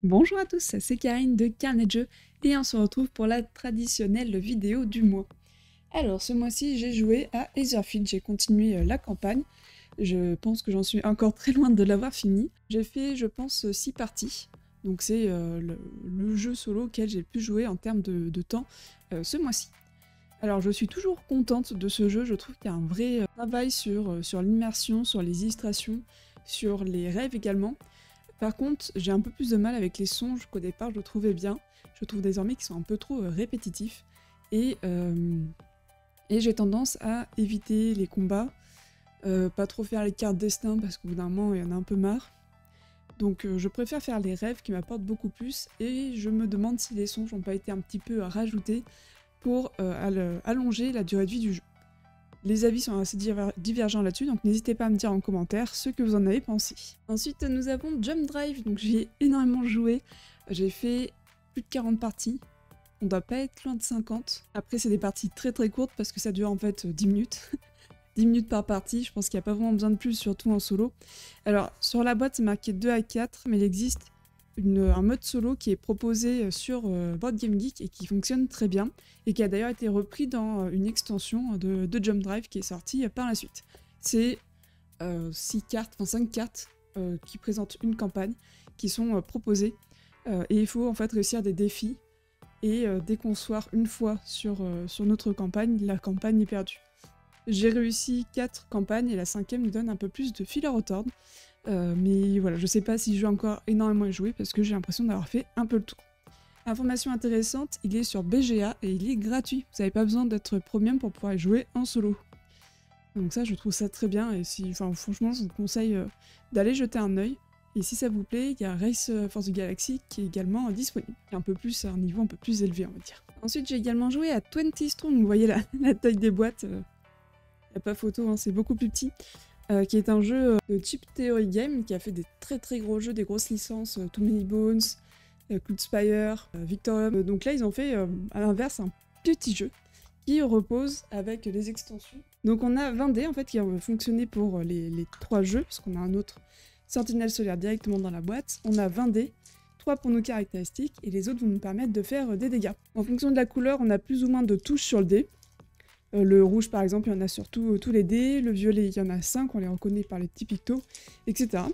Bonjour à tous, c'est Karine de Carnet de Jeux et on se retrouve pour la traditionnelle vidéo du mois. Alors ce mois-ci j'ai joué à Aetherfield, j'ai continué la campagne, je pense que j'en suis encore très loin de l'avoir fini. J'ai fait je pense 6 parties, donc c'est le jeu solo auquel j'ai pu jouer en termes de temps ce mois-ci. Alors je suis toujours contente de ce jeu, je trouve qu'il y a un vrai travail sur l'immersion, sur les illustrations, sur les rêves également. Par contre, j'ai un peu plus de mal avec les songes qu'au départ je trouvais bien. Je trouve désormais qu'ils sont un peu trop répétitifs. Et, j'ai tendance à éviter les combats, pas trop faire les cartes destin parce qu'au bout d'un moment il y en a un peu marre. Donc je préfère faire les rêves qui m'apportent beaucoup plus et je me demande si les songes n'ont pas été un petit peu rajoutés pour allonger la durée de vie du jeu. Les avis sont assez divergents là-dessus, donc n'hésitez pas à me dire en commentaire ce que vous en avez pensé. Ensuite, nous avons Jump Drive, donc j'y ai énormément joué. J'ai fait plus de 40 parties. On doit pas être loin de 50. Après, c'est des parties très très courtes parce que ça dure en fait 10 minutes. 10 minutes par partie, je pense qu'il n'y a pas vraiment besoin de plus, surtout en solo. Alors, sur la boîte, c'est marqué 2 à 4, mais il existe un mode solo qui est proposé sur Board Game Geek et qui fonctionne très bien et qui a d'ailleurs été repris dans une extension de Jump Drive qui est sortie par la suite. C'est 5 cartes qui présentent une campagne qui sont proposées et il faut en fait réussir des défis et dès qu'on foire une fois sur notre campagne, la campagne est perdue. J'ai réussi 4 campagnes et la 5e nous donne un peu plus de fil à retordre. Mais voilà, je sais pas si je vais encore énormément y jouer parce que j'ai l'impression d'avoir fait un peu le tour. Information intéressante, il est sur BGA et il est gratuit. Vous n'avez pas besoin d'être premium pour pouvoir y jouer en solo. Donc ça, je trouve ça très bien et franchement, je vous conseille d'aller jeter un œil. Et si ça vous plaît, il y a Race Force Galaxy qui est également disponible. Un peu plus, à un niveau un peu plus élevé, on va dire. Ensuite, j'ai également joué à 20 Strong. Vous voyez la taille des boîtes. Il n'y a pas photo, hein, c'est beaucoup plus petit. Qui est un jeu de Chip Theory Game qui a fait des très très gros jeux, des grosses licences, Too Many Bones, Cloud Spire, Victorium. Donc là ils ont fait à l'inverse un petit jeu qui repose avec les extensions. Donc on a 20 dés en fait qui ont fonctionné pour les 3 jeux, parce qu'on a un autre Sentinelle solaire directement dans la boîte. On a 20 dés, 3 pour nos caractéristiques et les autres vont nous permettre de faire des dégâts. En fonction de la couleur, on a plus ou moins de touches sur le dé. Le rouge par exemple, il y en a sur tous les dés, le violet il y en a 5, on les reconnaît par les petits pictos, etc.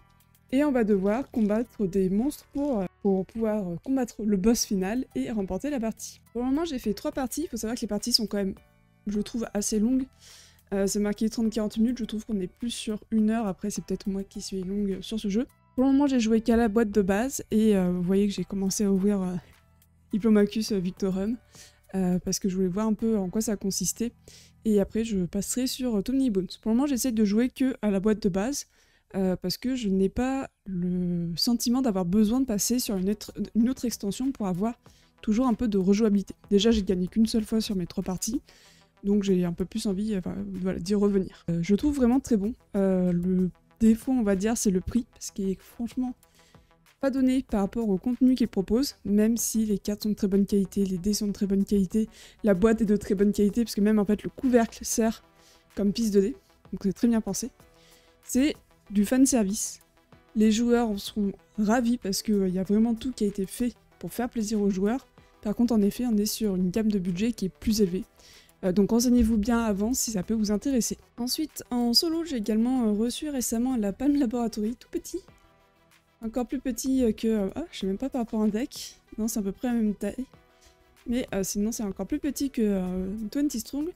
Et on va devoir combattre des monstres pour pouvoir combattre le boss final et remporter la partie. Pour le moment j'ai fait 3 parties, il faut savoir que les parties sont quand même, je trouve, assez longues. C'est marqué 30-40 minutes, je trouve qu'on est plus sur 1 heure, après c'est peut-être moi qui suis longue sur ce jeu. Pour le moment j'ai joué qu'à la boîte de base, et vous voyez que j'ai commencé à ouvrir Diplomachus Victorum. Parce que je voulais voir un peu en quoi ça consistait, et après je passerai sur Too Many Bones. Pour le moment j'essaie de jouer que à la boîte de base, parce que je n'ai pas le sentiment d'avoir besoin de passer sur une autre extension pour avoir toujours un peu de rejouabilité. Déjà j'ai gagné qu'une seule fois sur mes 3 parties, donc j'ai un peu plus envie voilà, d'y revenir. Je trouve vraiment très bon. Le défaut on va dire c'est le prix, parce qu'il est franchement pas donné par rapport au contenu qu'il propose, même si les cartes sont de très bonne qualité, les dés sont de très bonne qualité, la boîte est de très bonne qualité, parce que même en fait le couvercle sert comme piste de dés, donc c'est très bien pensé. C'est du fan service. Les joueurs en seront ravis parce qu'il y a vraiment tout qui a été fait pour faire plaisir aux joueurs. Par contre, en effet, on est sur une gamme de budget qui est plus élevée. Donc renseignez-vous bien avant si ça peut vous intéresser. Ensuite, en solo, j'ai également reçu récemment la Palm Laboratory, tout petit. Encore plus petit que... je sais même pas par rapport à un deck. Non, c'est à peu près la même taille. Mais sinon, c'est encore plus petit que 20 Strong.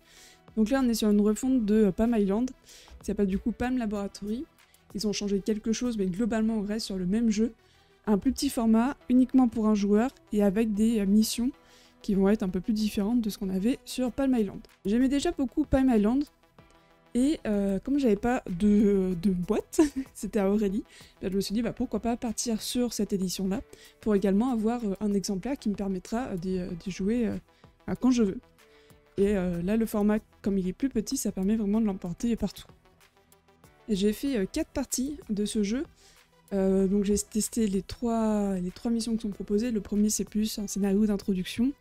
Donc là, on est sur une refonte de Palm Island. Ça s'appelle du coup Palm Laboratory. Ils ont changé quelque chose, mais globalement, on reste sur le même jeu. Un plus petit format, uniquement pour un joueur, et avec des missions qui vont être un peu plus différentes de ce qu'on avait sur Palm Island. J'aimais déjà beaucoup Palm Island. Et comme j'avais pas de boîte, c'était à Aurélie, je me suis dit pourquoi pas partir sur cette édition là pour également avoir un exemplaire qui me permettra d'y jouer quand je veux. Et là le format, comme il est plus petit, ça permet vraiment de l'emporter partout. J'ai fait 4 parties de ce jeu, donc j'ai testé les 3 missions qui sont proposées. Le premier c'est plus un scénario d'introduction,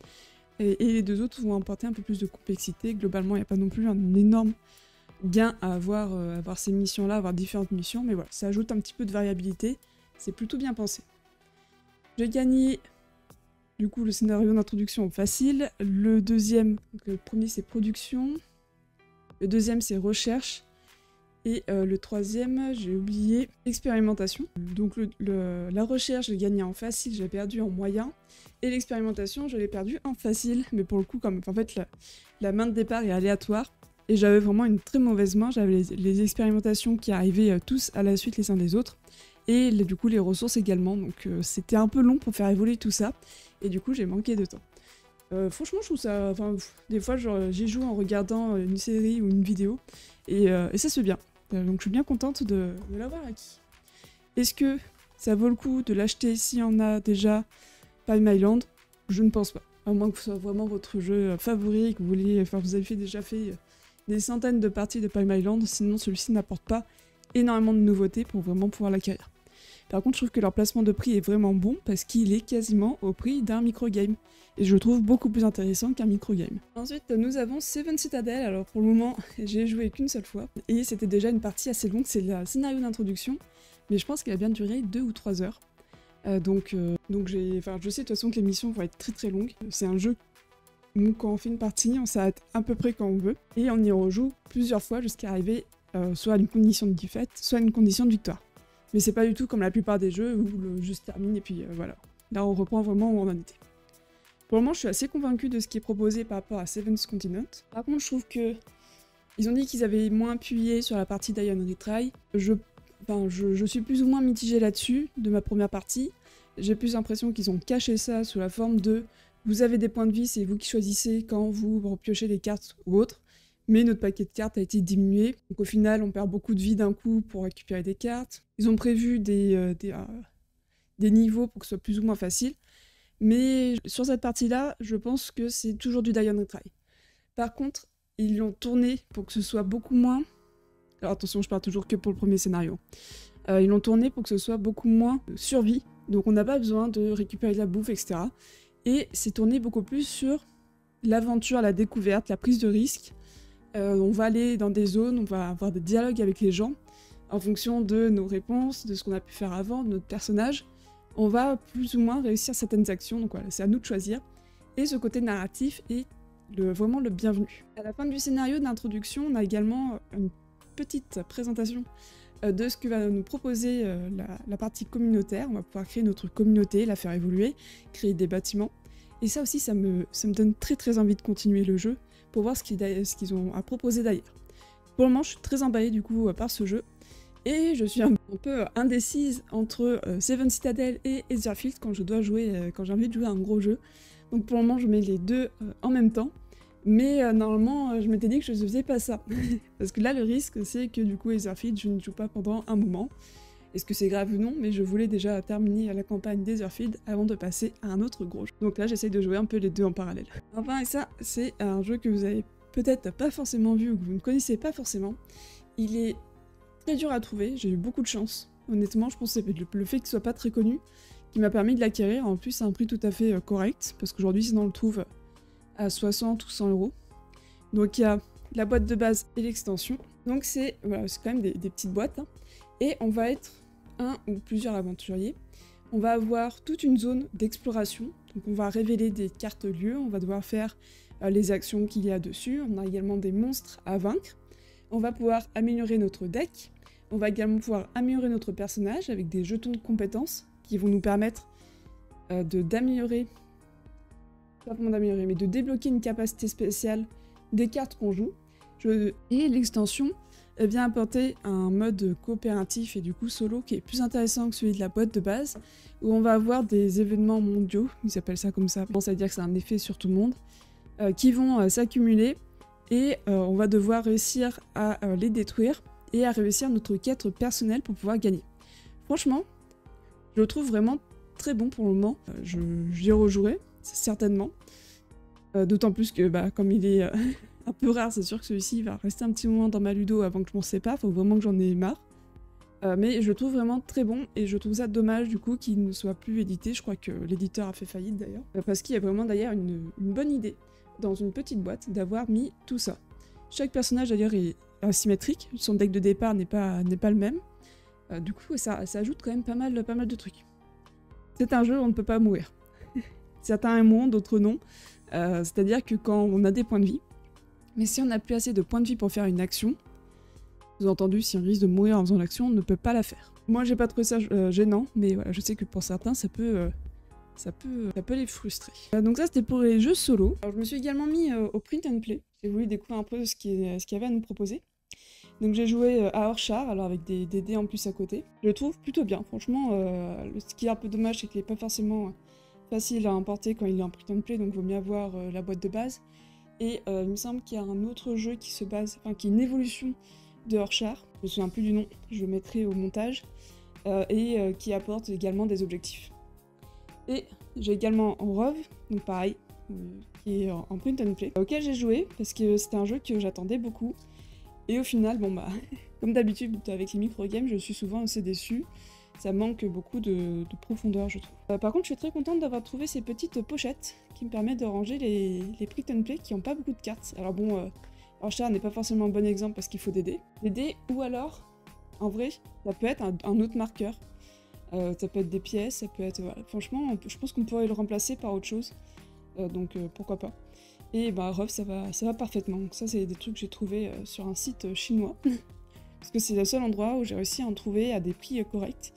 et les 2 autres vont apporter un peu plus de complexité. Globalement il n'y a pas non plus un énorme gain à avoir ces missions-là, avoir différentes missions, mais voilà, ça ajoute un petit peu de variabilité, c'est plutôt bien pensé. J'ai gagné du coup le scénario d'introduction facile, le deuxième, donc le premier c'est production, le deuxième c'est recherche, et le troisième, j'ai oublié, expérimentation. Donc la recherche, j'ai gagné en facile, j'ai perdu en moyen, et l'expérimentation, je l'ai perdu en facile, mais pour le coup, comme en fait la main de départ est aléatoire, et j'avais vraiment une très mauvaise main, j'avais les expérimentations qui arrivaient tous à la suite les uns des autres, et du coup les ressources également, donc c'était un peu long pour faire évoluer tout ça, et du coup j'ai manqué de temps. Franchement je trouve ça, enfin des fois j'y joue en regardant une série ou une vidéo, et ça se fait bien, donc je suis bien contente de l'avoir acquis. Est-ce que ça vaut le coup de l'acheter s'il y en a déjà Palm Island? Je ne pense pas, à moins que ce soit vraiment votre jeu favori, que vous vouliez, enfin vous avez déjà fait des centaines de parties de Palm Island, sinon celui-ci n'apporte pas énormément de nouveautés pour vraiment pouvoir l'acquérir. Par contre, je trouve que leur placement de prix est vraiment bon parce qu'il est quasiment au prix d'un microgame. Et je le trouve beaucoup plus intéressant qu'un microgame. Ensuite, nous avons Seven Citadel. Alors pour le moment, j'ai joué qu'une seule fois. Et c'était déjà une partie assez longue, c'est le scénario d'introduction. Mais je pense qu'il a bien duré 2 ou 3 heures. Donc je sais de toute façon que les missions vont être très très longues. C'est un jeu où quand on fait une partie, on s'arrête à peu près quand on veut. Et on y rejoue plusieurs fois jusqu'à arriver soit à une condition de défaite, soit à une condition de victoire. Mais c'est pas du tout comme la plupart des jeux où le jeu se termine et puis voilà. Là on reprend vraiment où on en était. Pour le moment je suis assez convaincue de ce qui est proposé par rapport à Seventh Continent. Par contre je trouve que ils ont dit qu'ils avaient moins appuyé sur la partie d'Ion Retry. Je suis plus ou moins mitigée là-dessus de ma première partie. J'ai plus l'impression qu'ils ont caché ça sous la forme de vous avez des points de vie, c'est vous qui choisissez quand vous repiochez des cartes ou autre. Mais notre paquet de cartes a été diminué. Donc au final, on perd beaucoup de vie d'un coup pour récupérer des cartes. Ils ont prévu des niveaux pour que ce soit plus ou moins facile. Mais sur cette partie-là, je pense que c'est toujours du Die and Retry. Par contre, ils l'ont tourné pour que ce soit beaucoup moins... Alors attention, je parle toujours que pour le premier scénario. Ils l'ont tourné pour que ce soit beaucoup moins survie. Donc on n'a pas besoin de récupérer de la bouffe, etc. Et c'est tourné beaucoup plus sur l'aventure, la découverte, la prise de risque. On va aller dans des zones, on va avoir des dialogues avec les gens en fonction de nos réponses, de ce qu'on a pu faire avant, de notre personnage. On va plus ou moins réussir certaines actions, donc voilà, c'est à nous de choisir. Et ce côté narratif est vraiment le bienvenu. À la fin du scénario d'introduction, on a également une petite présentation de ce que va nous proposer la partie communautaire. On va pouvoir créer notre communauté, la faire évoluer, créer des bâtiments. Et ça aussi, ça me donne très très envie de continuer le jeu pour voir ce qu'ils ont à proposer d'ailleurs. Pour le moment, je suis très emballée du coup par ce jeu. Et je suis un peu indécise entre Seven Citadel et Etherfield quand j'ai envie de jouer à un gros jeu. Donc pour le moment, je mets les deux en même temps. Mais normalement, je m'étais dit que je ne faisais pas ça. Parce que là, le risque, c'est que du coup, Etherfield, je ne joue pas pendant un moment. Est-ce que c'est grave ou non? Mais je voulais déjà terminer la campagne d'Etherfield avant de passer à un autre gros jeu. Donc là, j'essaye de jouer un peu les deux en parallèle. Enfin, et ça, c'est un jeu que vous avez peut-être pas forcément vu ou que vous ne connaissez pas forcément. Il est très dur à trouver, j'ai eu beaucoup de chance. Honnêtement, je pense que c'est le fait qu'il soit pas très connu qui m'a permis de l'acquérir. En plus, à un prix tout à fait correct, parce qu'aujourd'hui, sinon on le trouve à 60 ou 100 €. Donc il y a la boîte de base et l'extension. Donc c'est quand même des petites boîtes. Hein. Et on va être un ou plusieurs aventuriers. On va avoir toute une zone d'exploration. Donc on va révéler des cartes lieux, on va devoir faire les actions qu'il y a dessus. On a également des monstres à vaincre. On va pouvoir améliorer notre deck. On va également pouvoir améliorer notre personnage avec des jetons de compétences qui vont nous permettre d'améliorer, pas vraiment d'améliorer, mais de débloquer une capacité spéciale des cartes qu'on joue. Et l'extension vient apporter un mode coopératif et du coup solo qui est plus intéressant que celui de la boîte de base, où on va avoir des événements mondiaux, ils appellent ça comme ça, ça veut dire que c'est un effet sur tout le monde, qui vont s'accumuler et on va devoir réussir à les détruire et à réussir notre quête personnelle pour pouvoir gagner. Franchement, je le trouve vraiment très bon pour le moment, j'y rejouerai, certainement. D'autant plus que comme il est un peu rare, c'est sûr que celui-ci va rester un petit moment dans ma ludo avant que je m'en sépare, faut vraiment que j'en ai marre. Mais je le trouve vraiment très bon et je trouve ça dommage du coup qu'il ne soit plus édité, je crois que l'éditeur a fait faillite d'ailleurs. Parce qu'il y a vraiment d'ailleurs une bonne idée dans une petite boîte d'avoir mis tout ça. Chaque personnage d'ailleurs est asymétrique, son deck de départ n'est pas le même. Du coup ça ajoute quand même pas mal de trucs. c'est un jeu où on ne peut pas mourir. Certains aimeront, d'autres non. C'est-à-dire que quand on a des points de vie, mais si on n'a plus assez de points de vie pour faire une action, sous-entendu, si on risque de mourir en faisant l'action, on ne peut pas la faire. Moi, j'ai pas trouvé ça gênant, mais voilà, je sais que pour certains, ça peut les frustrer. Donc ça, c'était pour les jeux solo. Alors, je me suis également mis au print and play. J'ai voulu découvrir un peu ce qu'il y avait à nous proposer. Donc j'ai joué à Orchard, alors avec des dés en plus à côté. Je le trouve plutôt bien, franchement. Ce qui est un peu dommage, c'est qu'il n'est pas forcément facile à importer quand il est en print and play, donc il vaut mieux avoir la boîte de base. Et il me semble qu'il y a un autre jeu qui se base, enfin qui est une évolution de Orchard, je me souviens plus du nom, je le mettrai au montage, et qui apporte également des objectifs. Et j'ai également Rove, donc pareil, qui est en print and play, auquel j'ai joué parce que c'était un jeu que j'attendais beaucoup. Et au final, bon bah, comme d'habitude avec les micro-games, je suis souvent assez déçue. Ça manque beaucoup de profondeur, je trouve. Par contre, je suis très contente d'avoir trouvé ces petites pochettes qui me permettent de ranger les print and play qui n'ont pas beaucoup de cartes. Alors bon, Orchard n'est pas forcément un bon exemple parce qu'il faut des dés. Des dés, ou alors, en vrai, ça peut être un autre marqueur. Ça peut être des pièces, ça peut être... Voilà. Franchement, je pense qu'on pourrait le remplacer par autre chose. Donc pourquoi pas. Et bah Rove, ça va parfaitement. Donc ça, c'est des trucs que j'ai trouvé sur un site chinois. Parce que c'est le seul endroit où j'ai réussi à en trouver à des prix corrects.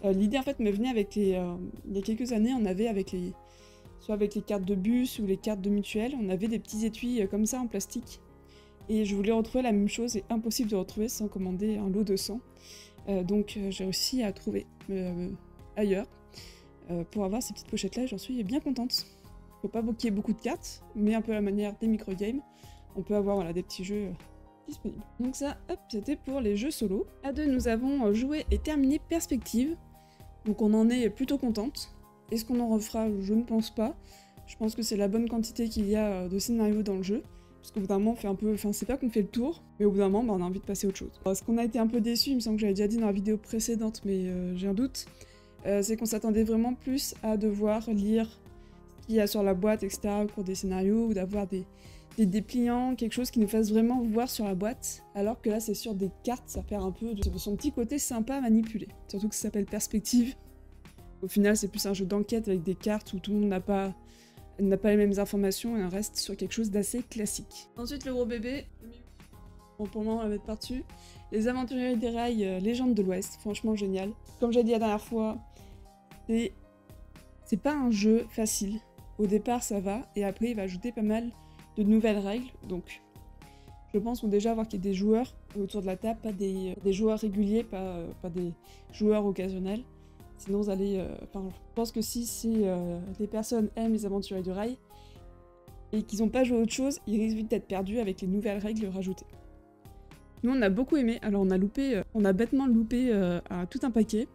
L'idée en fait me venait avec les... il y a quelques années, on avait avec les... soit avec les cartes de bus ou les cartes de mutuelle, on avait des petits étuis comme ça en plastique. Et je voulais retrouver la même chose, et impossible de retrouver sans commander un lot de 100. Donc j'ai réussi à trouver ailleurs pour avoir ces petites pochettes là, j'en suis bien contente. Faut pas qu'il y ait beaucoup de cartes, mais un peu à la manière des micro-games, on peut avoir voilà, des petits jeux disponibles. Donc ça, hop, c'était pour les jeux solo. À deux, nous avons joué et terminé Perspective, donc on en est plutôt contente. Est-ce qu'on en refera? Je ne pense pas. Je pense que c'est la bonne quantité qu'il y a de scénarios dans le jeu. Parce qu'au bout d'un moment, on fait un peu... Enfin, c'est pas qu'on fait le tour, mais au bout d'un moment, bah, on a envie de passer à autre chose. Alors, ce qu'on a été un peu déçu, il me semble que j'avais déjà dit dans la vidéo précédente, mais j'ai un doute, c'est qu'on s'attendait vraiment plus à devoir lire ce qu'il y a sur la boîte, etc., au cours des scénarios, ou d'avoir des dépliants, quelque chose qui nous fasse vraiment voir sur la boîte, alors que là, c'est sur des cartes, ça perd un peu de son petit côté sympa à manipuler. Surtout que ça s'appelle Perspective. Au final, c'est plus un jeu d'enquête avec des cartes où tout le monde n'a pas les mêmes informations et on reste sur quelque chose d'assez classique. Ensuite, le gros bébé, bon, pour le moment on va mettre par-dessus. Les Aventuriers des Rails, Légende de l'Ouest, franchement génial. Comme j'ai dit la dernière fois, c'est pas un jeu facile. Au départ ça va, et après il va ajouter pas mal de nouvelles règles, donc je pense qu'on déjà avoir qu'il y ait des joueurs autour de la table, pas des joueurs réguliers, pas des joueurs occasionnels. Sinon, vous allez... je pense que si les personnes aiment les Aventuriers du Rail et qu'ils n'ont pas joué à autre chose, ils risquent vite d'être perdus avec les nouvelles règles rajoutées. Nous, on a beaucoup aimé. Alors, on a bêtement loupé tout un paquet.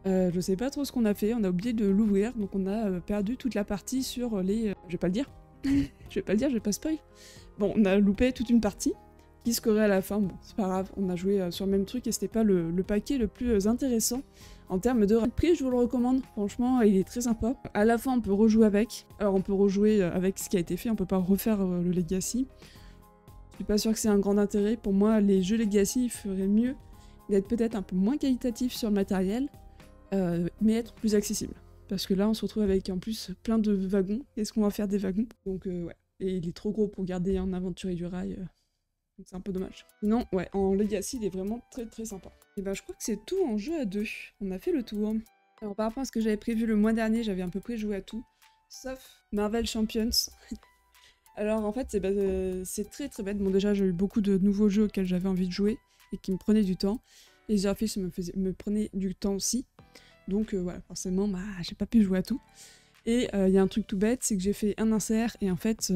Je sais pas trop ce qu'on a fait. On a oublié de l'ouvrir, donc on a perdu toute la partie sur les... je vais pas le dire. Je vais pas spoil. Bon, on a loupé toute une partie qui scorait à la fin. Bon, c'est pas grave. On a joué sur le même truc et c'était pas le paquet le plus intéressant. En termes de prix, je vous le recommande, franchement, il est très sympa. À la fin, on peut rejouer avec. Alors, on peut rejouer avec ce qui a été fait, on peut pas refaire le Legacy. Je suis pas sûre que c'est un grand intérêt. Pour moi, les jeux Legacy, il ferait mieux d'être peut-être un peu moins qualitatifs sur le matériel, mais être plus accessible. Parce que là, on se retrouve avec en plus plein de wagons. Est-ce qu'on va faire des wagons? Donc, ouais. Et il est trop gros pour garder un Aventurier du Rail. Donc c'est un peu dommage. Sinon, ouais, en Legacy, il est vraiment très très sympa. Et ben je crois que c'est tout en jeu à deux. On a fait le tour. Alors par rapport à ce que j'avais prévu le mois dernier, j'avais à peu près joué à tout, sauf Marvel Champions. Alors en fait, c'est très très bête. Bon déjà, j'ai eu beaucoup de nouveaux jeux auxquels j'avais envie de jouer et qui me prenaient du temps. Et Exerfice me prenait du temps aussi. Donc voilà, forcément, bah, j'ai pas pu jouer à tout. Et il y a un truc tout bête, c'est que j'ai fait un insert et en fait,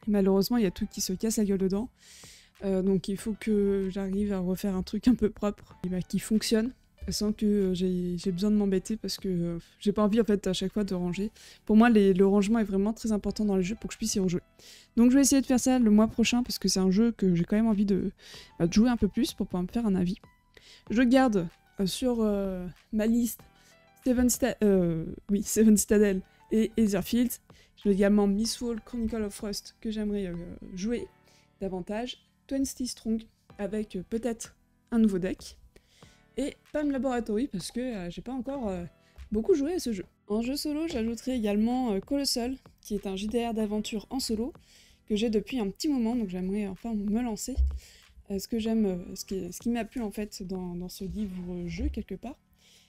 malheureusement, il y a tout qui se casse la gueule dedans. Donc il faut que j'arrive à refaire un truc un peu propre et qui fonctionne sans que j'ai besoin de m'embêter parce que j'ai pas envie en fait à chaque fois de ranger. Pour moi le rangement est vraiment très important dans les jeux pour que je puisse y rejouer. Donc je vais essayer de faire ça le mois prochain parce que c'est un jeu que j'ai quand même envie de jouer un peu plus pour pouvoir me faire un avis. Je garde sur ma liste Seven Citadel et Etherfield. J'ai également Mistfall, Chronicle of Frost que j'aimerais jouer davantage. 20 Strong avec peut-être un nouveau deck. Et Palm Laboratory parce que j'ai pas encore beaucoup joué à ce jeu. En jeu solo, j'ajouterai également Colossal, qui est un JDR d'aventure en solo, que j'ai depuis un petit moment, donc j'aimerais enfin me lancer. Ce qui m'a plu en fait dans ce livre-jeu quelque part,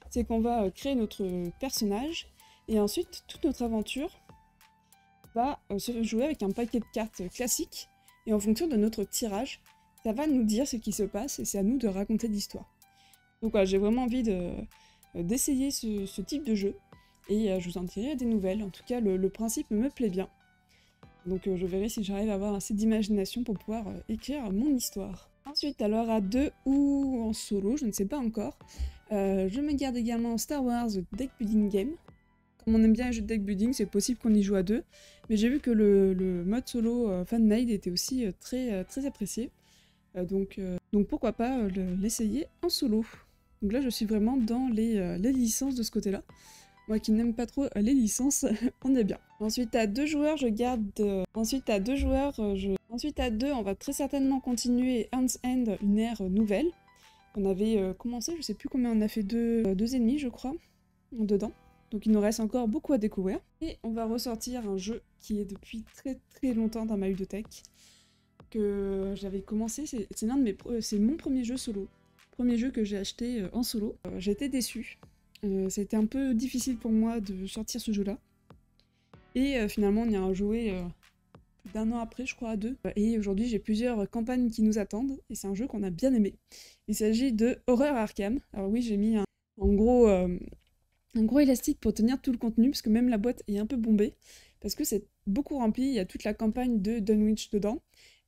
c'est qu'on va créer notre personnage, et ensuite toute notre aventure va se jouer avec un paquet de cartes classique, et en fonction de notre tirage, ça va nous dire ce qui se passe, et c'est à nous de raconter l'histoire. Donc voilà, j'ai vraiment envie d'essayer ce type de jeu, et je vous en dirai des nouvelles. En tout cas, le principe me plaît bien. Donc je verrai si j'arrive à avoir assez d'imagination pour pouvoir écrire mon histoire. Ensuite, alors à 2 ou en solo, je ne sais pas encore, je me garde également Star Wars Deck Building Game. Comme on aime bien les jeux de deck building, c'est possible qu'on y joue à 2, mais j'ai vu que le mode solo fan-made était aussi très apprécié. Donc pourquoi pas l'essayer en solo. Donc là je suis vraiment dans les licences de ce côté-là. Moi qui n'aime pas trop les licences, on est bien. Ensuite à 2 joueurs, je garde... Ensuite à 2 joueurs, Ensuite à 2, on va très certainement continuer Hans End, une ère nouvelle. On avait commencé, je sais plus combien, on a fait deux ennemis je crois, dedans. Donc il nous reste encore beaucoup à découvrir. Et on va ressortir un jeu qui est depuis très longtemps dans ma ludothèque, que j'avais commencé, c'est mon premier jeu solo. Premier jeu que j'ai acheté en solo. J'ai été déçue. C'était un peu difficile pour moi de sortir ce jeu-là. Et finalement, on y a joué plus d'1 an après, je crois, à 2. Et aujourd'hui, j'ai plusieurs campagnes qui nous attendent. Et c'est un jeu qu'on a bien aimé. Il s'agit de Horror Arkham. Alors oui, j'ai mis un gros élastique pour tenir tout le contenu, parce que même la boîte est un peu bombée. Parce que c'est beaucoup rempli. Il y a toute la campagne de Dunwich dedans.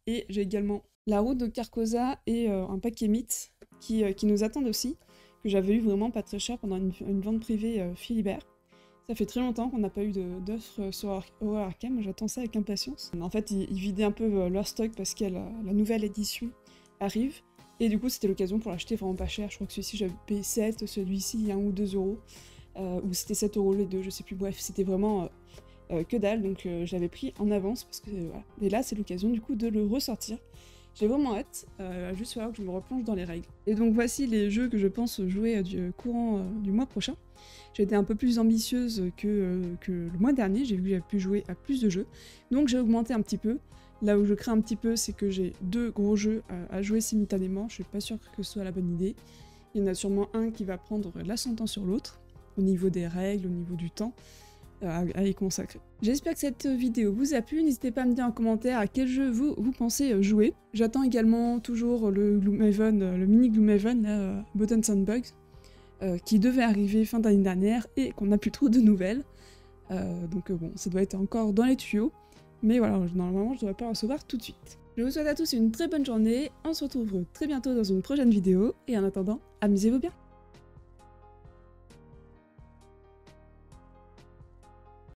Et j'ai également la route de Carcosa et un paquet mythes qui nous attendent aussi, que j'avais eu vraiment pas très cher pendant une vente privée Philibert. Ça fait très longtemps qu'on n'a pas eu d'offres sur Horror Arkham, j'attends ça avec impatience. En fait, ils vidaient un peu leur stock parce que la nouvelle édition arrive, et du coup c'était l'occasion pour l'acheter vraiment pas cher. Je crois que celui-ci j'avais payé 7, celui-ci 1 ou 2 euros, ou c'était 7 euros les deux, je sais plus, bref, c'était vraiment que dalle, donc j'avais pris en avance parce que voilà. Et là c'est l'occasion du coup de le ressortir. J'ai vraiment hâte, juste falloir que je me replonge dans les règles. Et donc voici les jeux que je pense jouer du courant du mois prochain. J'ai été un peu plus ambitieuse que le mois dernier, j'ai vu que j'avais pu jouer à plus de jeux. Donc j'ai augmenté un petit peu. Là où je crains un petit peu, c'est que j'ai 2 gros jeux à jouer simultanément. Je suis pas sûre que ce soit la bonne idée. Il y en a sûrement un qui va prendre l'ascendant sur l'autre, au niveau des règles, au niveau du temps à y consacrer. J'espère que cette vidéo vous a plu, n'hésitez pas à me dire en commentaire à quel jeu vous pensez jouer. J'attends également toujours le Gloomhaven, le mini Gloomhaven, Button Sandbugs, qui devait arriver fin d'année dernière et qu'on n'a plus trop de nouvelles. Donc bon, ça doit être encore dans les tuyaux, mais voilà, normalement je devrais pas le recevoir tout de suite. Je vous souhaite à tous une très bonne journée, on se retrouve très bientôt dans une prochaine vidéo, et en attendant, amusez-vous bien.